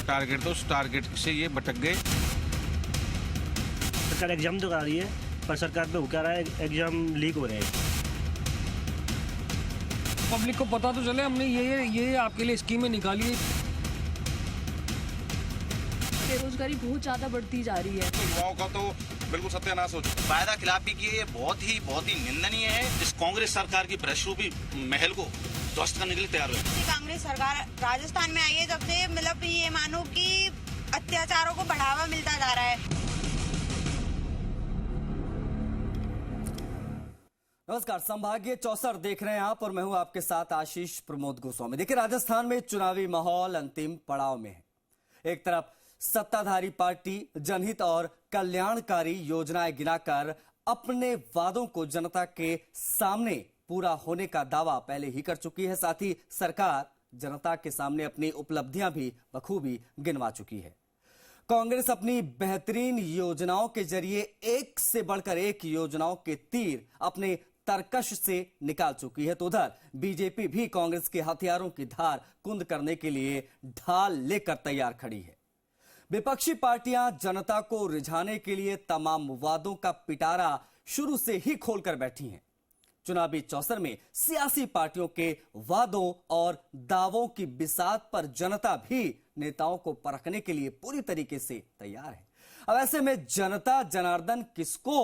Target था, उस target से ये भटक गए। सरकार एग्जाम तो करा रही है, पर सरकार पे हो क्या रहा है, एग्जाम लीक हो रहे हैं। पब्लिक को पता तो चले हमने ये आपके लिए स्कीमें निकाली है। बेरोजगारी बहुत ज्यादा बढ़ती जा रही है। तो युवाओं का तो बिल्कुल सत्यानाश हो चुका है। वायदा खिलाफी की ये बहुत ही निंदनीय है। इस कांग्रेस सरकार की भ्रष्टरूपी महल को ध्वस्त करने के लिए तैयार हुए। कांग्रेस सरकार राजस्थान में आई है जब से, मतलब ये मानो कि अत्याचारों को बढ़ावा मिलता जा रहा है। नमस्कार, संभागीय चौसर देख रहे हैं आप और मैं हूं आपके साथ आशीष प्रमोद गोस्वामी। देखिए, राजस्थान में चुनावी माहौल अंतिम पड़ाव में है। एक तरफ सत्ताधारी पार्टी जनहित और कल्याणकारी योजनाएं गिनाकर अपने वादों को जनता के सामने पूरा होने का दावा पहले ही कर चुकी है। साथ ही सरकार जनता के सामने अपनी उपलब्धियां भी बखूबी गिनवा चुकी है। कांग्रेस अपनी बेहतरीन योजनाओं के जरिए एक से बढ़कर एक योजनाओं के तीर अपने तरकश से निकाल चुकी है, तो उधर बीजेपी भी कांग्रेस के हथियारों की धार कुंद करने के लिए ढाल लेकर तैयार खड़ी है। विपक्षी पार्टियां जनता को रिझाने के लिए तमाम वादों का पिटारा शुरू से ही खोलकर बैठी हैं। चुनावी चौसर में सियासी पार्टियों के वादों और दावों की बिसात पर जनता भी नेताओं को परखने के लिए पूरी तरीके से तैयार है। अब ऐसे में जनता जनार्दन किसको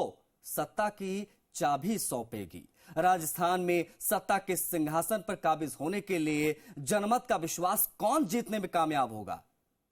सत्ता की चाबी सौंपेगी? राजस्थान में सत्ता के सिंहासन पर काबिज होने के लिए जनमत का विश्वास कौन जीतने में कामयाब होगा?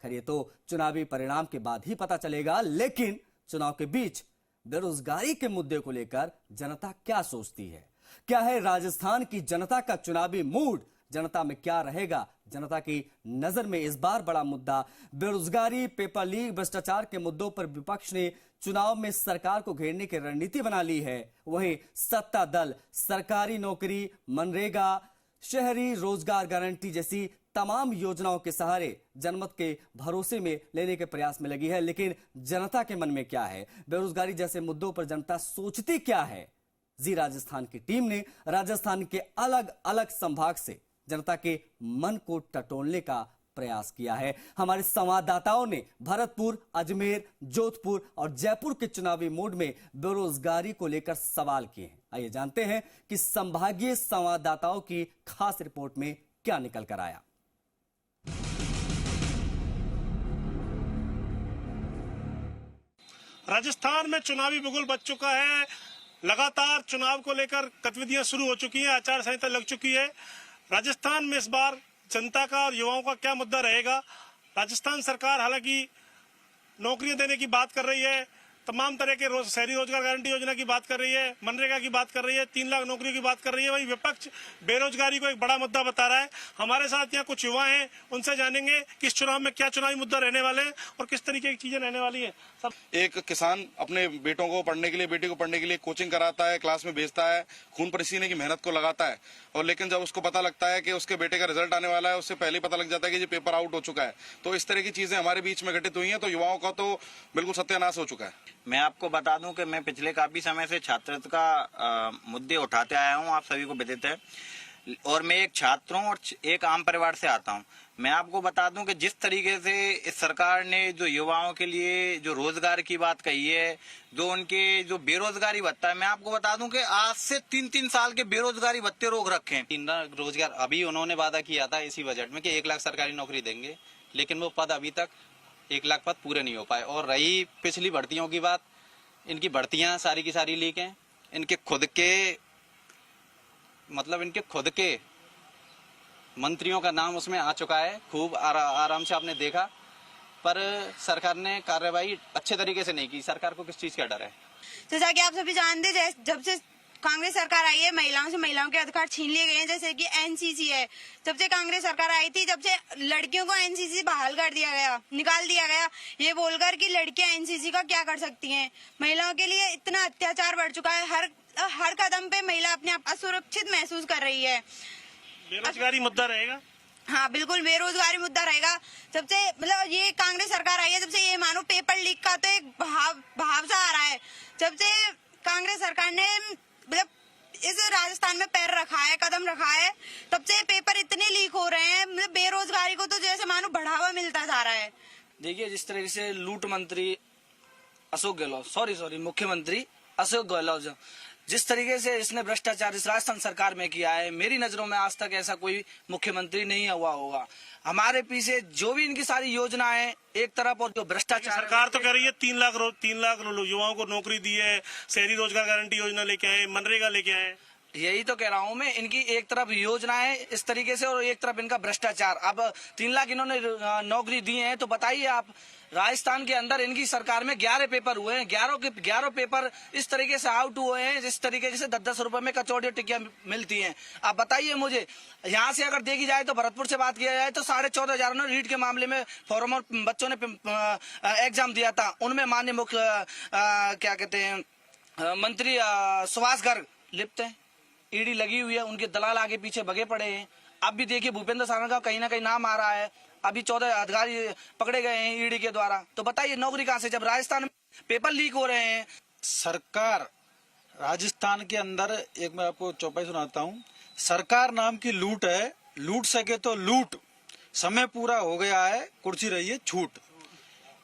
खैर, ये तो चुनावी परिणाम के बाद ही पता चलेगा, लेकिन चुनाव के बीच बेरोजगारी के मुद्दे को लेकर जनता क्या सोचती है? क्या है राजस्थान की जनता का चुनावी मूड? जनता में क्या रहेगा? जनता की नजर में इस बार बड़ा मुद्दा बेरोजगारी, पेपर लीक, भ्रष्टाचार के मुद्दों पर विपक्ष ने चुनाव में सरकार को घेरने की रणनीति बना ली है। वहीं सत्ता दल सरकारी नौकरी, मनरेगा, शहरी रोजगार गारंटी जैसी तमाम योजनाओं के सहारे जनमत के भरोसे में लेने के प्रयास में लगी है। लेकिन जनता के मन में क्या है? बेरोजगारी जैसे मुद्दों पर जनता सोचती क्या है? जी राजस्थान की टीम ने राजस्थान के अलग अलग संभाग से जनता के मन को टटोलने का प्रयास किया है। हमारे संवाददाताओं ने भरतपुर, अजमेर, जोधपुर और जयपुर के चुनावी मूड में बेरोजगारी को लेकर सवाल किए हैं। आइए जानते हैं कि संभागीय संवाददाताओं की खास रिपोर्ट में क्या निकल कर आया। राजस्थान में चुनावी बिगुल बच चुका है। लगातार चुनाव को लेकर गतिविधियां शुरू हो चुकी हैं, आचार संहिता लग चुकी है। राजस्थान में इस बार जनता का और युवाओं का क्या मुद्दा रहेगा? राजस्थान सरकार हालांकि नौकरियां देने की बात कर रही है, तमाम तरह के शहरी रोजगार गारंटी योजना की बात कर रही है, मनरेगा की बात कर रही है, 3 लाख नौकरियों की बात कर रही है। वहीं विपक्ष बेरोजगारी को एक बड़ा मुद्दा बता रहा है। हमारे साथ यहाँ कुछ युवा हैं, उनसे जानेंगे कि इस चुनाव में क्या चुनावी मुद्दा रहने वाले हैं और किस तरीके की चीजें रहने वाली है। सब एक किसान अपने बेटों को पढ़ने के लिए, बेटी को पढ़ने के लिए कोचिंग कराता है, क्लास में भेजता है, खून पसीने की मेहनत को लगाता है, और लेकिन जब उसको पता लगता है कि उसके बेटे का रिजल्ट आने वाला है, उससे पहले पता लग जाता है कि ये पेपर आउट हो चुका है। तो इस तरह की चीजें हमारे बीच में घटित हुई हैं, तो युवाओं का तो बिल्कुल सत्यानाश हो चुका है। मैं आपको बता दूं कि मैं पिछले काफी समय से छात्रत्व का मुद्दे उठाते आया हूं, आप सभी को विदित है। और मैं एक छात्र हूं और एक आम परिवार से आता हूं। मैं आपको बता दूं कि जिस तरीके से इस सरकार ने जो युवाओं के लिए जो रोजगार की बात कही है, जो उनके जो बेरोजगारी भत्ता है, मैं आपको बता दूं कि आज से 3-3 साल के बेरोजगारी भत्ते रोक रखे हैं। 3 लाख रोजगार अभी उन्होंने वादा किया था इसी बजट में कि 1 लाख सरकारी नौकरी देंगे, लेकिन वो पद अभी तक 1 लाख पद पूरे नहीं हो पाए। और रही पिछली भर्तियों की बात, इनकी भर्तियां सारी की सारी लीक हैं। इनके खुद के मंत्रियों का नाम उसमें आ चुका है। खूब आराम से आपने देखा, पर सरकार ने कार्रवाई अच्छे तरीके से नहीं की। सरकार को किस चीज का डर है? जैसा कि आप सभी जानते हैं, जब से कांग्रेस सरकार आई है, महिलाओं के अधिकार छीन लिए गए हैं। जैसे कि एनसीसी है, जब से कांग्रेस सरकार आई थी, जब से लड़कियों को एनसीसी बहाल कर दिया गया, निकाल दिया गया, ये बोलकर कि लड़कियां एनसीसी का क्या कर सकती हैं। महिलाओं के लिए इतना अत्याचार बढ़ चुका है, हर कदम पे महिला अपने आप असुरक्षित महसूस कर रही है। बेरोजगारी मुद्दा रहेगा। हाँ, बिल्कुल बेरोजगारी मुद्दा रहेगा। जब से मतलब ये कांग्रेस सरकार आई है, जब से ये मानो पेपर लीक का तो एक भाव सा आ रहा है। जब से कांग्रेस सरकार ने मतलब इस राजस्थान में पैर रखा है, कदम रखा है, तब से पेपर इतने लीक हो रहे हैं, मतलब बेरोजगारी को तो जैसे मानो बढ़ावा मिलता जा रहा है। देखिए, जिस तरीके से लूट मंत्री अशोक गहलोत, सॉरी मुख्यमंत्री अशोक गहलोत, जिस तरीके से इसने भ्रष्टाचार इस राजस्थान सरकार में किया है, मेरी नजरों में आज तक ऐसा कोई मुख्यमंत्री नहीं हुआ होगा। हमारे पीछे जो भी इनकी सारी योजनाएं एक तरफ, और जो भ्रष्टाचार, सरकार तो कह रही है 3 लाख युवाओं को नौकरी दी है, शहरी रोजगार गारंटी योजना लेके आए, मनरेगा लेके आए। यही तो कह रहा हूँ मैं, इनकी एक तरफ योजनाएं इस तरीके से और एक तरफ इनका भ्रष्टाचार। अब 3 लाख इन्होंने नौकरी दी है, तो बताइए आप, राजस्थान के अंदर इनकी सरकार में 11 पेपर हुए हैं, 11 पेपर इस तरीके से आउट हुए हैं, जिस तरीके से 10-10 रुपए में कचौड़ी और टिक्कियां मिलती हैं। आप बताइए मुझे, यहाँ से अगर देखी जाए तो भरतपुर से बात किया जाए तो 14,500 ने रीट के मामले में फॉर्म और बच्चों ने एग्जाम दिया था, उनमें माननीय मुख्य क्या कहते हैं मंत्री सुभाष गर्ग लिप्त है, ईडी लगी हुई है, उनके दलाल आगे पीछे भगे पड़े हैं। अब भी देखिए, भूपेंद्र सारंग का कहीं ना कहीं नाम आ रहा है, अभी 14 अधिकारी पकड़े गए हैं ईडी के द्वारा। तो बताइए नौकरी कहां से, जब राजस्थान में पेपर लीक हो रहे हैं। सरकार राजस्थान के अंदर, एक मैं आपको चौपाई सुनाता हूँ, सरकार नाम की लूट है, लूट सके तो लूट, समय पूरा हो गया है, कुर्सी रही है छूट।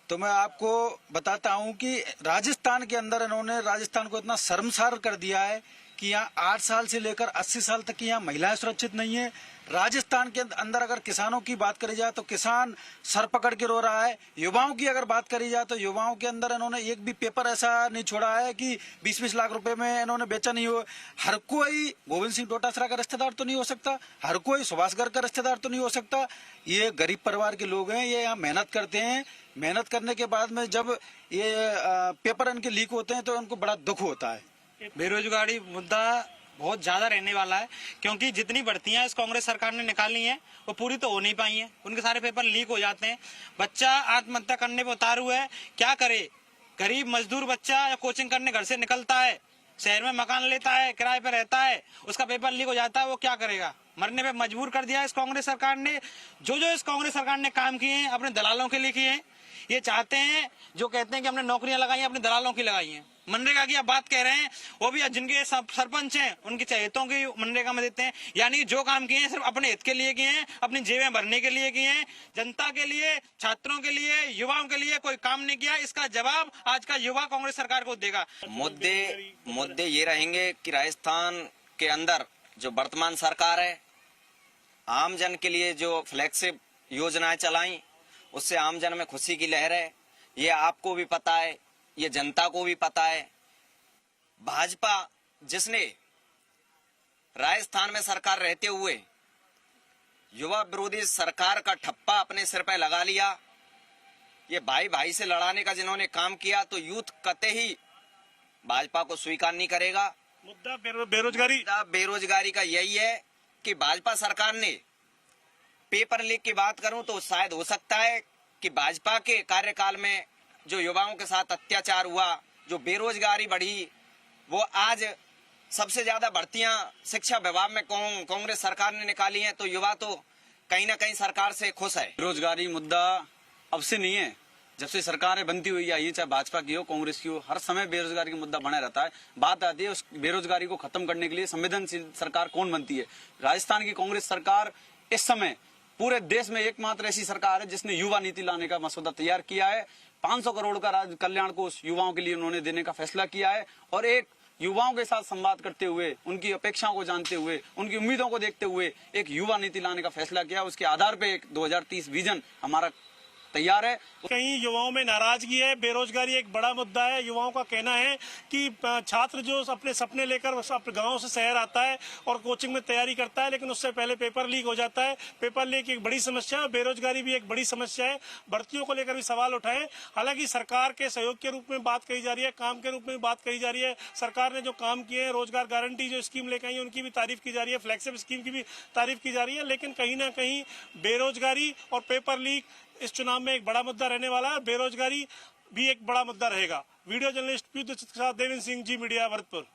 तो मैं आपको बताता हूँ कि राजस्थान के अंदर इन्होंने राजस्थान को इतना शर्मसार कर दिया है कि यहाँ 8 साल से लेकर 80 साल तक की यहाँ महिलाएं सुरक्षित नहीं है। राजस्थान के अंदर अगर किसानों की बात करी जाए तो किसान सर पकड़ के रो रहा है। युवाओं की अगर बात करी जाए तो युवाओं के अंदर इन्होंने एक भी पेपर ऐसा नहीं छोड़ा है कि 20-20 लाख रुपए में इन्होंने बेचा नहीं हो। हर कोई गोविंद सिंह डोटासरा का रिश्तेदार तो नहीं हो सकता, हर कोई सुभाष गर्ग का रिश्तेदार तो नहीं हो सकता। ये गरीब परिवार के लोग हैं, ये यहाँ मेहनत करते हैं, मेहनत करने के बाद में जब ये पेपर इनके लीक होते हैं तो उनको बड़ा दुख होता है। बेरोजगारी मुद्दा बहुत ज्यादा रहने वाला है, क्योंकि जितनी भर्तियां इस कांग्रेस सरकार ने निकाली हैं वो पूरी तो हो नहीं पाई हैं, उनके सारे पेपर लीक हो जाते हैं। बच्चा आत्महत्या करने पर उतारू है, क्या करे? गरीब मजदूर बच्चा या कोचिंग करने घर से निकलता है, शहर में मकान लेता है, किराए पे रहता है, उसका पेपर लीक हो जाता है, वो क्या करेगा? मरने पे मजबूर कर दिया इस कांग्रेस सरकार ने। जो इस कांग्रेस सरकार ने काम किए हैं अपने दलालों के लिए किए हैं। ये चाहते हैं, जो कहते हैं कि हमने नौकरियां लगाई हैं, अपने दलालों की लगाई हैं। मनरेगा की आप बात कह रहे हैं, वो भी जिनके सरपंच हैं उनके चहेतों की मनरेगा में देते हैं। यानी जो काम किए हैं सिर्फ अपने हित के लिए किए हैं, अपनी जेबें भरने के लिए किए हैं, जनता के लिए, छात्रों के लिए, युवाओं के लिए कोई काम नहीं किया। इसका जवाब आज का युवा कांग्रेस सरकार को देगा। मुद्दे ये रहेंगे कि राजस्थान के अंदर जो वर्तमान सरकार है, आम जन के लिए जो फ्लैगशिप योजनाएं चलाई, उससे आम जन में खुशी की लहर है। ये आपको भी पता है, ये जनता को भी पता है। भाजपा जिसने राजस्थान में सरकार रहते हुए युवा विरोधी सरकार का ठप्पा अपने सिर पर लगा लिया, ये भाई भाई से लड़ाने का जिन्होंने काम किया, तो यूथ कतई ही भाजपा को स्वीकार नहीं करेगा। मुद्दा बेरोजगारी का यही है कि भाजपा सरकार ने, पेपर लीक की बात करूं तो शायद हो सकता है कि भाजपा के कार्यकाल में जो युवाओं के साथ अत्याचार हुआ, जो बेरोजगारी बढ़ी, वो आज सबसे ज्यादा भर्तियां शिक्षा विभाग में कांग्रेस सरकार ने निकाली हैं, तो युवा तो कहीं ना कहीं सरकार से खुश है। बेरोजगारी मुद्दा अब से नहीं है, जब से सरकारें बनती हुई आई, चाहे भाजपा की हो कांग्रेस की हो, हर समय बेरोजगारी का मुद्दा बना रहता है। बात आती है उस बेरोजगारी को खत्म करने के लिए संवेदनशील सरकार कौन बनती है। राजस्थान की कांग्रेस सरकार इस समय पूरे देश में एकमात्र ऐसी सरकार है जिसने युवा नीति लाने का मसौदा तैयार किया है। 500 करोड़ का राज्य कल्याण कोष युवाओं के लिए उन्होंने देने का फैसला किया है, और एक युवाओं के साथ संवाद करते हुए, उनकी अपेक्षाओं को जानते हुए, उनकी उम्मीदों को देखते हुए एक युवा नीति लाने का फैसला किया। उसके आधार पे एक 2030 विजन हमारा तैयार है। कहीं युवाओं में नाराजगी है, बेरोजगारी एक बड़ा मुद्दा है। युवाओं का कहना है कि छात्र जो अपने सपने लेकर अपने गांव से शहर आता है और कोचिंग में तैयारी करता है, लेकिन उससे पहले पेपर लीक हो जाता है। पेपर लीक एक बड़ी समस्या है, बेरोजगारी भी एक बड़ी समस्या है। भर्तियों को लेकर भी सवाल उठाए। हालांकि सरकार के सहयोग के रूप में बात कही जा रही है, काम के रूप में बात कही जा रही है। सरकार ने जो काम किए हैं, रोजगार गारंटी जो स्कीम लेकर आई है, उनकी भी तारीफ की जा रही है, फ्लैगशिप स्कीम की भी तारीफ की जा रही है। लेकिन कहीं ना कहीं बेरोजगारी और पेपर लीक इस चुनाव में एक बड़ा मुद्दा रहने वाला है। बेरोजगारी भी एक बड़ा मुद्दा रहेगा। वीडियो जर्नलिस्ट पीयूष दीक्षित के साथ देवेंद्र सिंह, जी मीडिया, भरतपुर।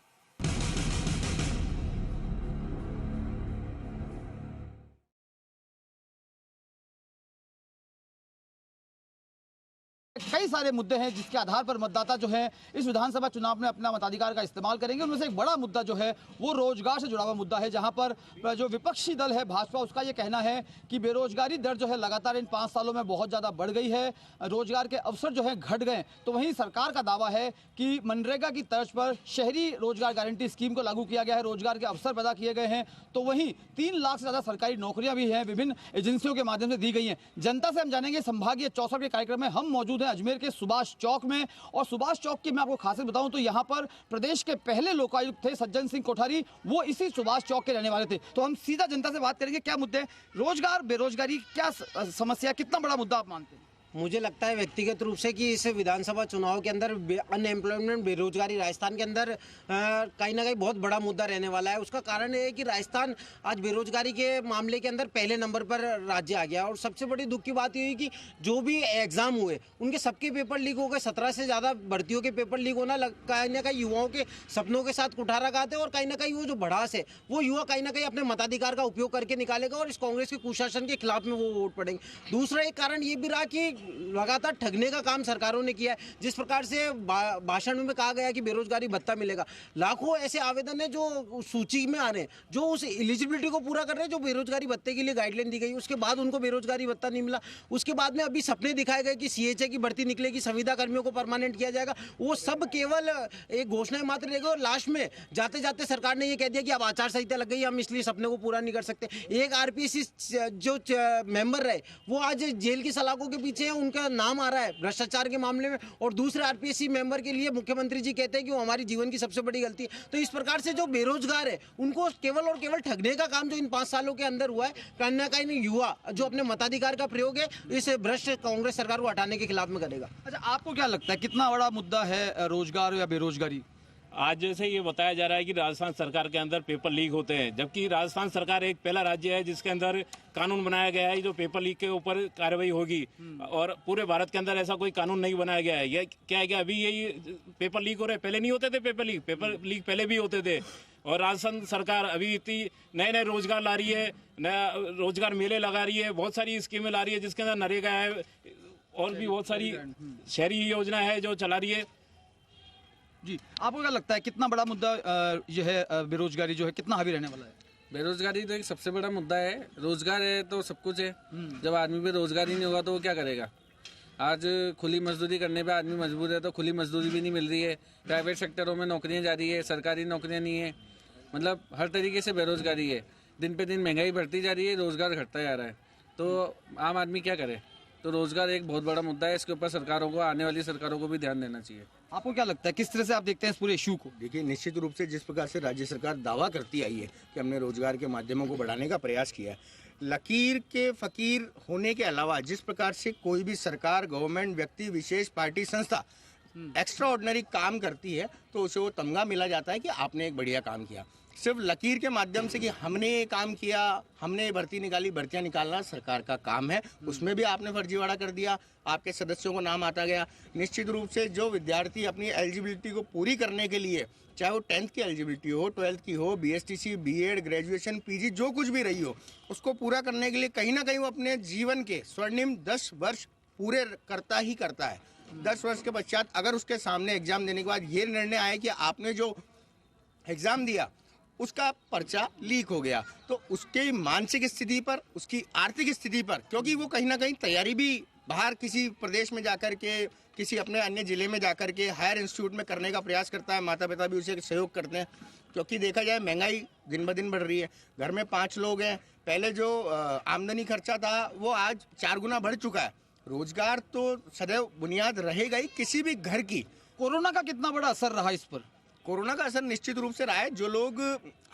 कई सारे मुद्दे हैं जिसके आधार पर मतदाता जो है इस विधानसभा चुनाव में अपना मताधिकार का इस्तेमाल करेंगे। उनमें से एक बड़ा मुद्दा जो है वो रोजगार से जुड़ा हुआ मुद्दा है, जहां पर जो विपक्षी दल है भाजपा, उसका ये कहना है कि बेरोजगारी दर जो है लगातार इन 5 सालों में बहुत ज़्यादा बढ़ गई है, रोजगार के अवसर जो है घट गए। तो वहीं सरकार का दावा है कि मनरेगा की तर्ज पर शहरी रोजगार गारंटी स्कीम को लागू किया गया है, रोजगार के अवसर पैदा किए गए हैं। तो वहीं 3 लाख से ज़्यादा सरकारी नौकरियां भी हैं, विभिन्न एजेंसियों के माध्यम से दी गई हैं। जनता से हम जानेंगे संभागीय 64 के कार्यक्रम में। हम मौजूद हैं अजमेर के सुभाष चौक में, और सुभाष चौक की मैं आपको खासियत बताऊं तो यहाँ पर प्रदेश के पहले लोकायुक्त थे सज्जन सिंह कोठारी, वो इसी सुभाष चौक के रहने वाले थे। तो हम सीधा जनता से बात करेंगे, क्या मुद्दे, रोजगार, बेरोजगारी, क्या समस्या, कितना बड़ा मुद्दा आप मानते हैं? मुझे लगता है व्यक्तिगत रूप से कि इस विधानसभा चुनाव के अंदर अनएम्प्लॉयमेंट, बेरोजगारी राजस्थान के अंदर कहीं ना कहीं बहुत बड़ा मुद्दा रहने वाला है। उसका कारण ये है कि राजस्थान आज बेरोजगारी के मामले के अंदर पहले नंबर पर राज्य आ गया। और सबसे बड़ी दुख की बात ये हुई कि जो भी एग्जाम हुए उनके सबके पेपर लीक हो गए। 17 से ज़्यादा भर्तियों के पेपर लीक होना कहीं ना कहीं युवाओं के सपनों के साथ कुठारा खाते हैं। और कहीं ना कहीं वो जो भड़ास है वो युवा कहीं ना कहीं अपने मताधिकार का उपयोग करके निकालेगा और इस कांग्रेस के कुशासन के खिलाफ में वो वोट पड़ेंगे। दूसरा एक कारण ये भी रहा कि लगातार ठगने का काम सरकारों ने किया है। जिस प्रकार से भाषण में कहा गया कि बेरोजगारी भत्ता मिलेगा, लाखों ऐसे आवेदन है जो सूची में आ रहे हैं, जो उस एलिजिबिलिटी को पूरा कर रहे हैं जो बेरोजगारी भत्ते के लिए गाइडलाइन दी गई, उसके बाद उनको बेरोजगारी भत्ता नहीं मिला। उसके बाद में अभी सपने दिखाए गए कि सीएचए की भर्ती निकलेगी, संविदा कर्मियों को परमानेंट किया जाएगा, वो सब केवल एक घोषणा मात्र रहेगी। और लास्ट में जाते जाते सरकार ने ये कह दिया कि अब आचार संहिता लग गई, हम इसलिए सपने को पूरा नहीं कर सकते। एक आरपीएससी जो मेंबर रहे वो आज जेल की सलाखों के पीछे है, उनका नाम आ रहा है भ्रष्टाचार के मामले में। और दूसरे आरपीएससी मेंबर के लिए मुख्यमंत्री जी कहते हैं कि वो हमारी जीवन की सबसे बड़ी गलती है। तो इस प्रकार से जो बेरोजगार है उनको केवल और केवल ठगने का काम जो इन 5 सालों के अंदर हुआ है, कहीं ना कहीं युवा जो अपने मताधिकार का प्रयोग है इस भ्रष्ट कांग्रेस सरकार को हटाने के खिलाफ में करेगा। अच्छा, आपको क्या लगता है कितना बड़ा मुद्दा है रोजगार या बेरोजगारी? आज जैसे ये बताया जा रहा है कि राजस्थान सरकार के अंदर पेपर लीक होते हैं, जबकि राजस्थान सरकार एक पहला राज्य है जिसके अंदर कानून बनाया गया है जो पेपर लीक के ऊपर कार्रवाई होगी। और पूरे भारत के अंदर ऐसा कोई कानून नहीं बनाया गया है। ये क्या है कि अभी यही पेपर लीक हो रहे हैं, पहले नहीं होते थे पेपर लीक पहले भी होते थे। और राजस्थान सरकार अभी इतनी नए नए रोजगार ला रही है, नया रोजगार मेले लगा रही है, बहुत सारी स्कीमें ला रही है जिसके अंदर नरेगा है और भी बहुत सारी शहरी योजना है जो चला रही है। जी, आपको क्या लगता है कितना बड़ा मुद्दा जो है बेरोजगारी जो है कितना हावी रहने वाला है? बेरोजगारी तो एक सबसे बड़ा मुद्दा है। रोजगार है तो सब कुछ है। जब आदमी पे रोजगार ही नहीं होगा तो वो क्या करेगा? आज खुली मजदूरी करने पे आदमी मजबूर है तो खुली मजदूरी भी नहीं मिल रही है। प्राइवेट सेक्टरों में नौकरियां जा रही है, सरकारी नौकरियां नहीं है। मतलब हर तरीके से बेरोजगारी है। दिन पे दिन महंगाई बढ़ती जा रही है, रोजगार घटता जा रहा है। तो आम आदमी क्या करे? तो रोजगार एक बहुत बड़ा मुद्दा है। इसके ऊपर सरकारों को, आने वाली सरकारों को भी ध्यान देना चाहिए। आपको क्या लगता है किस तरह से आप देखते हैं इस पूरे इशू को? देखिए, निश्चित रूप से जिस प्रकार से राज्य सरकार दावा करती आई है कि हमने रोजगार के माध्यमों को बढ़ाने का प्रयास किया है, लकीर के फकीर होने के अलावा जिस प्रकार से कोई भी सरकार, गवर्नमेंट, व्यक्ति विशेष, पार्टी, संस्था एक्स्ट्रा ऑर्डिनरी काम करती है तो उसे वो तमगा मिला जाता है कि आपने एक बढ़िया काम किया। सिर्फ लकीर के माध्यम से कि हमने ये काम किया, हमने भर्ती निकाली, भर्तियां निकालना सरकार का काम है, उसमें भी आपने फर्जीवाड़ा कर दिया, आपके सदस्यों को नाम आता गया। निश्चित रूप से जो विद्यार्थी अपनी एलिजिबिलिटी को पूरी करने के लिए, चाहे वो 10th की एलिजिबिलिटी हो, 12th की हो, BSTC, B.Ed, ग्रेजुएशन, PG जो कुछ भी रही हो, उसको पूरा करने के लिए कहीं ना कहीं वो अपने जीवन के स्वर्णिम 10 वर्ष पूरे करता ही करता है। 10 वर्ष के पश्चात अगर उसके सामने एग्जाम देने के बाद ये निर्णय आए कि आपने जो एग्जाम दिया उसका पर्चा लीक हो गया, तो उसके मानसिक स्थिति पर, उसकी आर्थिक स्थिति पर, क्योंकि वो कहीं ना कहीं तैयारी भी बाहर किसी प्रदेश में जाकर के, किसी अपने अन्य जिले में जाकर के हायर इंस्टीट्यूट में करने का प्रयास करता है, माता पिता भी उसे सहयोग करते हैं। क्योंकि देखा जाए महंगाई दिन ब दिन बढ़ रही है, घर में 5 लोग हैं, पहले जो आमदनी खर्चा था वो आज 4 गुना बढ़ चुका है। रोजगार तो सदैव बुनियाद रहेगा ही किसी भी घर की। कोरोना का कितना बड़ा असर रहा इस पर? कोरोना का असर निश्चित रूप से रहा है। जो लोग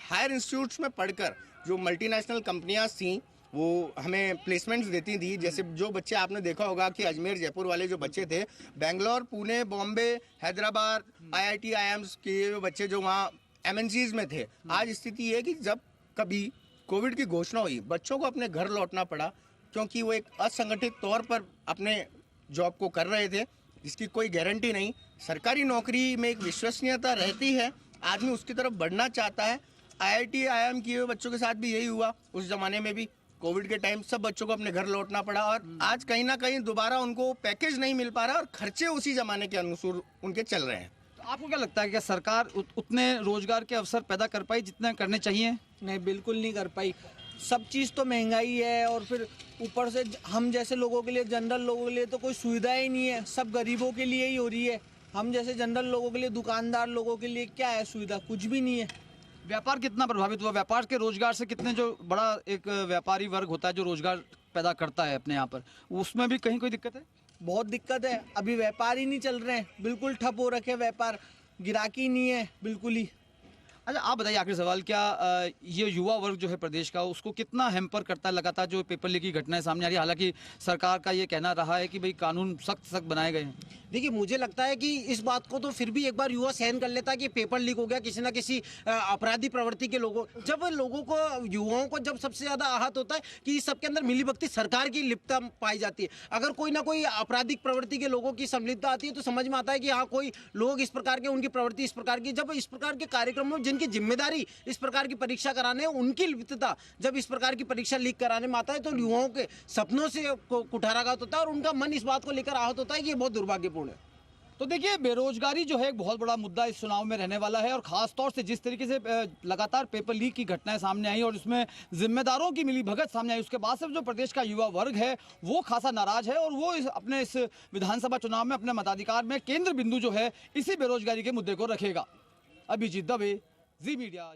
हायर इंस्टीट्यूट्स में पढ़कर, जो मल्टीनेशनल कंपनियां थी वो हमें प्लेसमेंट्स देती थी, जैसे जो बच्चे आपने देखा होगा कि अजमेर, जयपुर वाले जो बच्चे थे, बेंगलोर, पुणे, बॉम्बे, हैदराबाद, IIT, IIMs के बच्चे जो वहाँ MNCs में थे। आज स्थिति है कि जब कभी कोविड की घोषणा हुई, बच्चों को अपने घर लौटना पड़ा क्योंकि वो एक असंगठित तौर पर अपने जॉब को कर रहे थे जिसकी कोई गारंटी नहीं। सरकारी नौकरी में एक विश्वसनीयता रहती है, आदमी उसकी तरफ बढ़ना चाहता है। IIT, IIM किए हुए बच्चों के साथ भी यही हुआ उस जमाने में भी। कोविड के टाइम सब बच्चों को अपने घर लौटना पड़ा और आज कहीं ना कहीं दोबारा उनको पैकेज नहीं मिल पा रहा और खर्चे उसी जमाने के अनुसार उनके चल रहे हैं। तो आपको क्या लगता है कि सरकार उतने रोजगार के अवसर पैदा कर पाई जितने करने चाहिए? नहीं, बिल्कुल नहीं कर पाई। सब चीज़ तो महंगाई है और फिर ऊपर से हम जैसे लोगों के लिए, जनरल लोगों के लिए तो कोई सुविधा ही नहीं है। सब गरीबों के लिए ही हो रही है। हम जैसे जनरल लोगों के लिए, दुकानदार लोगों के लिए क्या है सुविधा? कुछ भी नहीं है। व्यापार कितना प्रभावित हुआ? व्यापार के रोजगार से कितने, जो बड़ा एक व्यापारी वर्ग होता है जो रोजगार पैदा करता है अपने यहाँ पर, उसमें भी कहीं कोई दिक्कत है? बहुत दिक्कत है। अभी व्यापार ही नहीं चल रहे हैं, बिल्कुल ठप हो रखे व्यापार, गिराकी नहीं है बिल्कुल ही। अच्छा, आप बताइए आखिरी सवाल, क्या ये युवा वर्ग जो है प्रदेश का, उसको कितना हैम्पर करता है लगातार जो पेपर लीक की घटनाएं सामने आ रही है? हालांकि सरकार का ये कहना रहा है कि भाई कानून सख्त बनाए गए हैं। देखिए, मुझे लगता है कि इस बात को तो फिर भी एक बार युवा सहन कर लेता है कि पेपर लीक हो गया किसी ना किसी अपराधी प्रवृत्ति के लोगों, जब लोगों को, युवाओं को जब सबसे ज्यादा आहत होता है कि इस सबके अंदर मिलीभगती सरकार की लिप्तता पाई जाती है। अगर कोई ना कोई आपराधिक प्रवृत्ति के लोगों की सम्मिलितता आती है तो समझ में आता है कि हाँ, कोई लोग इस प्रकार के, उनकी प्रवृत्ति इस प्रकार की, जब इस प्रकार के कार्यक्रमों में जिनकी जिम्मेदारी इस प्रकार की परीक्षा कराने, उनकी लिप्तता जब इस प्रकार की परीक्षा लीक कराने में आता है तो युवाओं के सपनों से कुठाराघात होता है और उनका मन इस बात को लेकर आहत होता है कि ये बहुत दुर्भाग्यपूर्ण है। तो देखिए, बेरोजगारी जो है एक बहुत बड़ा मुद्दा इस चुनाव में रहने वाला है और खास तौर से जिस तरीके से लगातार पेपर लीक की घटनाएं सामने आई और इसमें जिम्मेदारों की मिलीभगत सामने आई, उसके बाद से जो प्रदेश का युवा वर्ग है वो खासा नाराज है और वो अपने इस विधानसभा चुनाव में अपने मताधिकार में केंद्र बिंदु जो है इसी बेरोजगारी के मुद्दे को रखेगा। अभिजीत दवे, जी मीडिया।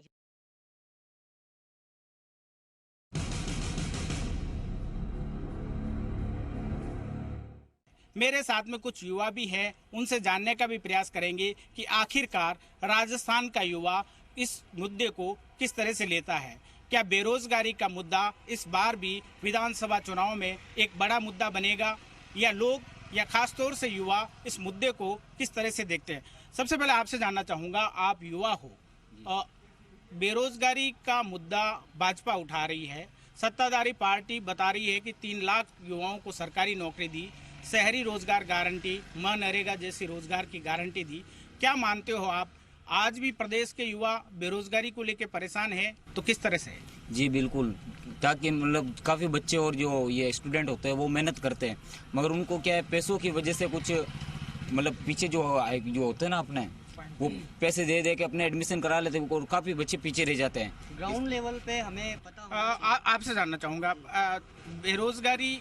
मेरे साथ में कुछ युवा भी हैं, उनसे जानने का भी प्रयास करेंगे कि आखिरकार राजस्थान का युवा इस मुद्दे को किस तरह से लेता है। क्या बेरोजगारी का मुद्दा इस बार भी विधानसभा चुनाव में एक बड़ा मुद्दा बनेगा या लोग या खास तौर से युवा इस मुद्दे को किस तरह से देखते हैं? सबसे पहले आपसे जानना चाहूँगा, आप युवा हो, बेरोजगारी का मुद्दा भाजपा उठा रही है, सत्ताधारी पार्टी बता रही है कि 3 लाख युवाओं को सरकारी नौकरी दी, शहरी रोजगार गारंटी, मनरेगा जैसी रोजगार की गारंटी दी। क्या मानते हो आप, आज भी प्रदेश के युवा बेरोजगारी को लेकर परेशान है तो किस तरह से? जी बिल्कुल, ताकि मतलब काफ़ी बच्चे और जो ये स्टूडेंट होते हैं वो मेहनत करते हैं मगर उनको क्या है, पैसों की वजह से कुछ मतलब पीछे जो होते हैं ना, अपने वो पैसे दे दे के अपने एडमिशन करा लेते हैं और काफ़ी बच्चे पीछे रह जाते हैं। ग्राउंड लेवल पे हमें पता आपसे जानना चाहूँगा, बेरोजगारी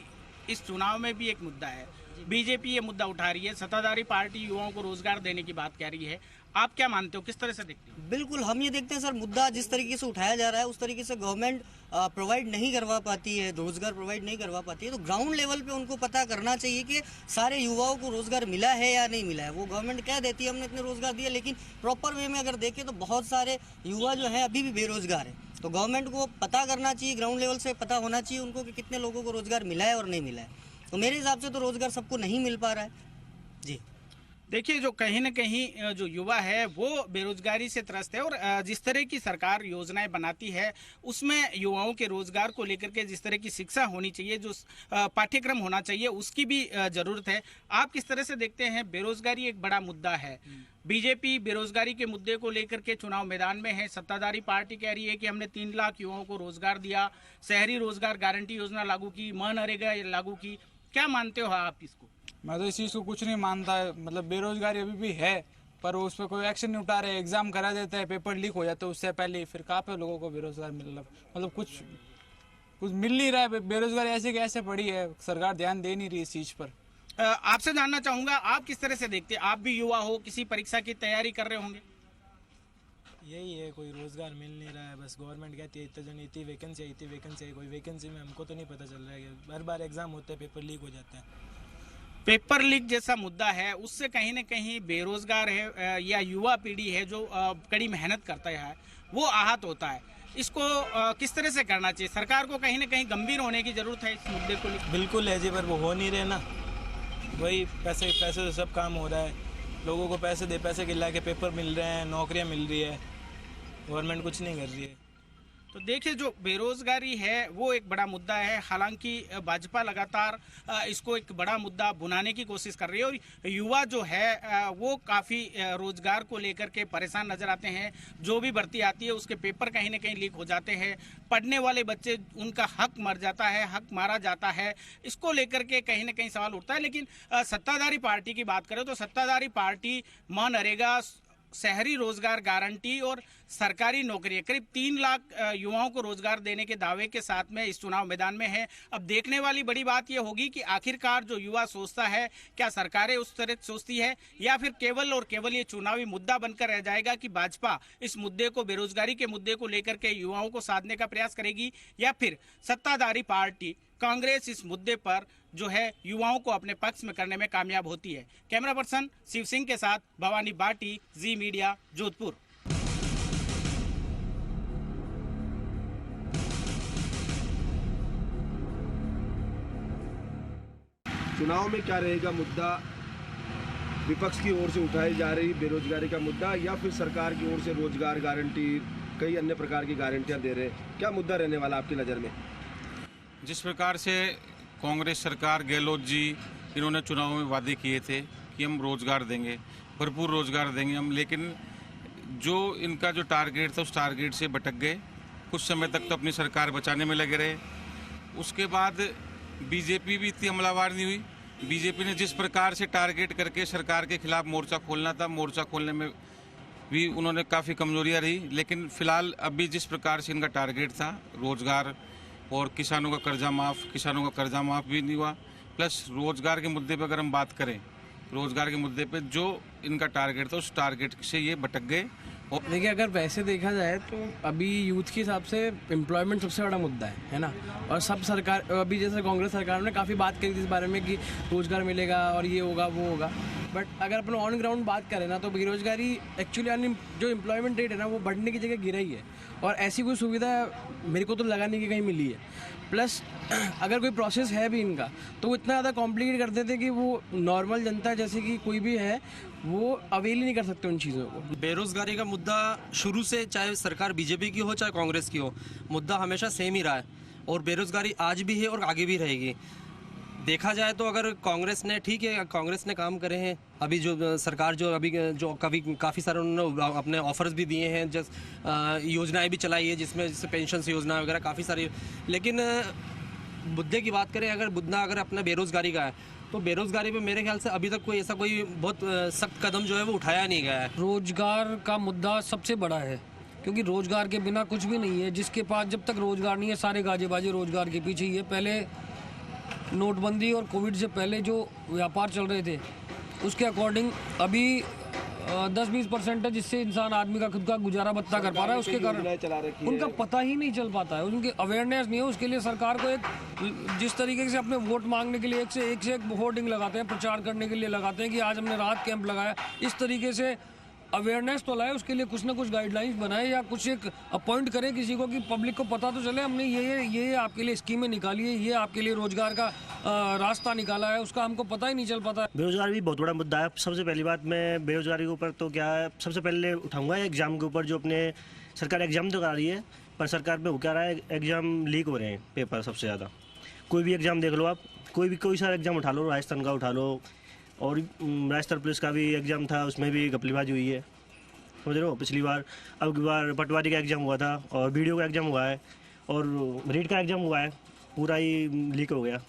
इस चुनाव में भी एक मुद्दा है, बीजेपी ये मुद्दा उठा रही है, सत्ताधारी पार्टी युवाओं को रोजगार देने की बात कह रही है, आप क्या मानते हो, किस तरह से देखते हो? बिल्कुल, हम ये देखते हैं सर, मुद्दा जिस तरीके से उठाया जा रहा है उस तरीके से गवर्नमेंट प्रोवाइड नहीं करवा पाती है, रोजगार प्रोवाइड नहीं करवा पाती है। तो ग्राउंड लेवल पे उनको पता करना चाहिए कि सारे युवाओं को रोजगार मिला है या नहीं मिला है। वो गवर्नमेंट कह देती है हमने इतने रोजगार दिए, लेकिन प्रॉपर वे में अगर देखें तो बहुत सारे युवा जो है अभी भी बेरोजगार है। तो गवर्नमेंट को पता करना चाहिए, ग्राउंड लेवल से पता होना चाहिए उनको कि कितने लोगों को रोजगार मिला है और नहीं मिला है। तो मेरे हिसाब से तो रोजगार सबको नहीं मिल पा रहा है। जी देखिए, जो कहीं न कहीं जो युवा है वो बेरोजगारी से त्रस्त है और जिस तरह की सरकार योजनाएं बनाती है उसमें युवाओं के रोजगार को लेकर के जिस तरह की शिक्षा होनी चाहिए, जो पाठ्यक्रम होना चाहिए, उसकी भी जरूरत है। आप किस तरह से देखते हैं, बेरोजगारी एक बड़ा मुद्दा है, बीजेपी बेरोजगारी के मुद्दे को लेकर के चुनाव मैदान में है, सत्ताधारी पार्टी कह रही है कि हमने 3 लाख युवाओं को रोजगार दिया, शहरी रोजगार गारंटी योजना लागू की, मनरेगा लागू की, क्या मानते हो आप इसको? मैं तो इस चीज़ को कुछ नहीं मानता है, मतलब बेरोजगारी अभी भी है पर उस पर कोई एक्शन नहीं उठा रहे, एग्जाम करा देते हैं, पेपर लीक हो जाते हैं उससे पहले ही, फिर कहाँ पे लोगों को बेरोजगार मतलब कुछ मिल नहीं रहा है। बेरोजगारी ऐसे कैसे पड़ी है, सरकार ध्यान दे नहीं रही इस चीज़ पर। आपसे जानना चाहूँगा, आप किस तरह से देखते हैं, आप भी युवा हो, किसी परीक्षा की तैयारी कर रहे होंगे? यही है, कोई रोजगार मिल नहीं रहा है, बस गवर्नमेंट कहती है इतनी वैकेंसी है, कोई वैकेंसी में हमको तो नहीं पता चल रहा है। हर बार एग्जाम होते हैं, पेपर लीक हो जाते हैं। पेपर लीक जैसा मुद्दा है, उससे कहीं न कहीं बेरोजगार है या युवा पीढ़ी है जो कड़ी मेहनत करता है वो आहत होता है। इसको किस तरह से करना चाहिए? सरकार को कहीं न कहीं गंभीर होने की जरूरत है इस मुद्दे को लेकर। बिल्कुल है जी, पर वो हो नहीं रहे ना, वही पैसे से सब काम हो रहा है, लोगों को पैसे खिला के पेपर मिल रहे हैं, नौकरियां मिल रही है, गवर्नमेंट कुछ नहीं कर रही है। तो देखिए, जो बेरोजगारी है वो एक बड़ा मुद्दा है। हालांकि भाजपा लगातार इसको एक बड़ा मुद्दा बुनाने की कोशिश कर रही है और युवा जो है वो काफ़ी रोजगार को लेकर के परेशान नजर आते हैं। जो भी भर्ती आती है उसके पेपर कहीं ना कहीं लीक हो जाते हैं। पढ़ने वाले बच्चे, उनका हक मर जाता है, हक मारा जाता है। इसको लेकर के कहीं ना कहीं सवाल उठता है। लेकिन सत्ताधारी पार्टी की बात करें तो सत्ताधारी पार्टी मनरेगा, शहरी रोजगार गारंटी और सरकारी नौकरी, करीब 3 लाख युवाओं को रोजगार देने के दावे के साथ में इस चुनाव मैदान में है। अब देखने वाली बड़ी बात यह होगी कि आखिरकार जो युवा सोचता है, क्या सरकारें उस तरह सोचती है या फिर केवल और केवल ये चुनावी मुद्दा बनकर रह जाएगा कि भाजपा इस मुद्दे को, बेरोजगारी के मुद्दे को लेकर के युवाओं को साधने का प्रयास करेगी, या फिर सत्ताधारी पार्टी कांग्रेस इस मुद्दे पर जो है युवाओं को अपने पक्ष में करने में कामयाब होती है। कैमरा पर्सन शिव सिंह के साथ भवानी बाटी, जी मीडिया, जोधपुर। चुनाव में क्या रहेगा मुद्दा? विपक्ष की ओर से उठाई जा रही बेरोजगारी का मुद्दा, या फिर सरकार की ओर से रोजगार गारंटी, कई अन्य प्रकार की गारंटियां दे रहे हैं, क्या मुद्दा रहने वाला आपकी नज़र में? जिस प्रकार से कांग्रेस सरकार, गहलोत जी, इन्होंने चुनाव में वादे किए थे कि हम रोजगार देंगे, भरपूर रोजगार देंगे हम, लेकिन जो इनका जो टारगेट था उस टारगेट से भटक गए। कुछ समय तक तो अपनी सरकार बचाने में लगे रहे। उसके बाद बीजेपी भी इतनी हमलावर नहीं हुई। बीजेपी ने जिस प्रकार से टारगेट करके सरकार के खिलाफ मोर्चा खोलना था, मोर्चा खोलने में भी उन्होंने काफ़ी कमजोरियाँ रही। लेकिन फिलहाल अभी जिस प्रकार से इनका टारगेट था, रोजगार और किसानों का कर्जा माफ़, किसानों का कर्जा माफ़ भी नहीं हुआ। प्लस रोजगार के मुद्दे पर अगर हम बात करें, रोजगार के मुद्दे पे जो इनका टारगेट था उस टारगेट से ये भटक गए। देखिए, अगर वैसे देखा जाए तो अभी यूथ के हिसाब से एम्प्लॉयमेंट सबसे बड़ा मुद्दा है ना। और सब सरकार, अभी जैसे कांग्रेस सरकार ने काफ़ी बात करी थी इस बारे में कि रोजगार मिलेगा और ये होगा वो होगा, बट अगर अपन ऑन ग्राउंड बात करें ना तो बेरोजगारी एक्चुअली जो एम्प्लॉयमेंट रेट है ना वो बढ़ने की जगह गिरा ही है। और ऐसी कोई सुविधा मेरे को तो लगा नहीं कि कहीं मिली है। प्लस अगर कोई प्रोसेस है भी इनका तो वो इतना ज़्यादा कॉम्प्लिकेट कर देते कि वो नॉर्मल जनता जैसे कि कोई भी है वो अवेल ही नहीं कर सकते उन चीज़ों को। बेरोजगारी का मुद्दा शुरू से, चाहे सरकार बीजेपी की हो चाहे कांग्रेस की हो, मुद्दा हमेशा सेम ही रहा है और बेरोजगारी आज भी है और आगे भी रहेगी। देखा जाए तो अगर कांग्रेस ने, ठीक है, कांग्रेस ने काम करे हैं, अभी जो सरकार जो अभी जो काफ़ी सारे उन्होंने अपने ऑफर्स भी दिए हैं, योजनाएं भी चलाई है जिससे पेंशन योजना वगैरह काफ़ी सारी। लेकिन मुद्दे की बात करें, अगर मुद्दा अगर अपना बेरोजगारी का है तो बेरोजगारी पे मेरे ख्याल से अभी तक कोई ऐसा कोई बहुत सख्त कदम जो है वो उठाया नहीं गया है। रोजगार का मुद्दा सबसे बड़ा है, क्योंकि रोजगार के बिना कुछ भी नहीं है। जिसके पास जब तक रोजगार नहीं है, सारे गाजेबाजी रोजगार के पीछे ही है। पहले नोटबंदी और कोविड से पहले जो व्यापार चल रहे थे उसके अकॉर्डिंग अभी 10-20% है जिससे इंसान, आदमी का खुद का गुजारा बत्ता कर पा रहा है। उसके कारण उनका पता ही नहीं चल पाता है, उनकी अवेयरनेस नहीं है। उसके लिए सरकार को एक, जिस तरीके से अपने वोट मांगने के लिए एक से एक होर्डिंग लगाते हैं, प्रचार करने के लिए लगाते हैं कि आज हमने राहत कैंप लगाया, इस तरीके से अवेयरनेस तो लाए। उसके लिए कुछ ना कुछ गाइडलाइंस बनाए या कुछ एक अपॉइंट करें किसी को कि पब्लिक को पता तो चले हमने ये आपके लिए स्कीमें निकाली है, ये आपके लिए रोजगार का रास्ता निकाला है, उसका हमको पता ही नहीं चल पाता। बेरोजगारी भी बहुत बड़ा मुद्दा है। सबसे पहली बात, मैं बेरोजगारी के ऊपर तो क्या है, सबसे पहले उठाऊंगा एग्जाम के ऊपर। जो अपने सरकार एग्जाम तो करा रही है, पर सरकार में हो क्या रहा है, एग्जाम लीक हो रहे हैं, पेपर सबसे ज़्यादा। कोई भी एग्जाम देख लो आप, कोई सा एग्जाम उठा लो, राजस्थान का उठा लो, और राजस्थान पुलिस का भी एग्ज़ाम था, उसमें भी घपलेबाजी हुई है, समझ रहे हो। पिछली बार, अब की बार पटवारी का एग्ज़ाम हुआ था और बीडीओ का एग्ज़ाम हुआ है और रीट का एग्ज़ाम हुआ है, पूरा ही लीक हो गया।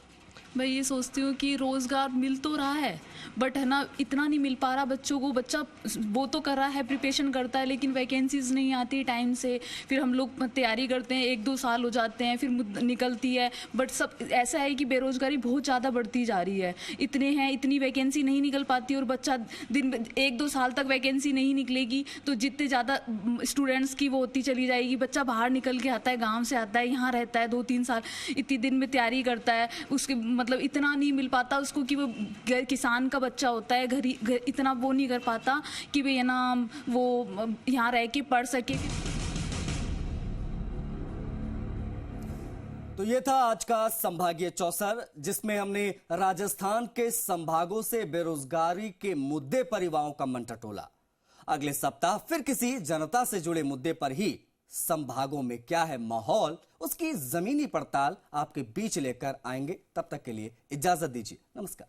मैं ये सोचती हूँ कि रोज़गार मिल तो रहा है बट है ना इतना नहीं मिल पा रहा बच्चों को। बच्चा वो तो कर रहा है, प्रिपरेशन करता है, लेकिन वैकेंसीज नहीं आती टाइम से। फिर हम लोग तैयारी करते हैं, 1-2 साल हो जाते हैं, फिर निकलती है। बट सब ऐसा है कि बेरोज़गारी बहुत ज़्यादा बढ़ती जा रही है। इतने हैं, इतनी वैकेंसी नहीं निकल पाती और बच्चा दिन 1-2 साल तक वैकेंसी नहीं निकलेगी तो जितने ज़्यादा स्टूडेंट्स की वो होती चली जाएगी। बच्चा बाहर निकल के आता है, गाँव से आता है, यहाँ रहता है 2-3 साल, इतनी दिन में तैयारी करता है, उसके मतलब इतना नहीं मिल पाता उसको कि वो किसान का बच्चा होता है, घर इतना वो नहीं कर पाता कि भाई है ना वो यहाँ रह के पढ़ सके। तो ये था आज का संभागीय चौसर, जिसमें हमने राजस्थान के संभागों से बेरोजगारी के मुद्दे पर युवाओं का मन टटोला। अगले सप्ताह फिर किसी जनता से जुड़े मुद्दे पर ही संभागों में क्या है माहौल, उसकी जमीनी पड़ताल आपके बीच लेकर आएंगे। तब तक के लिए इजाजत दीजिए, नमस्कार।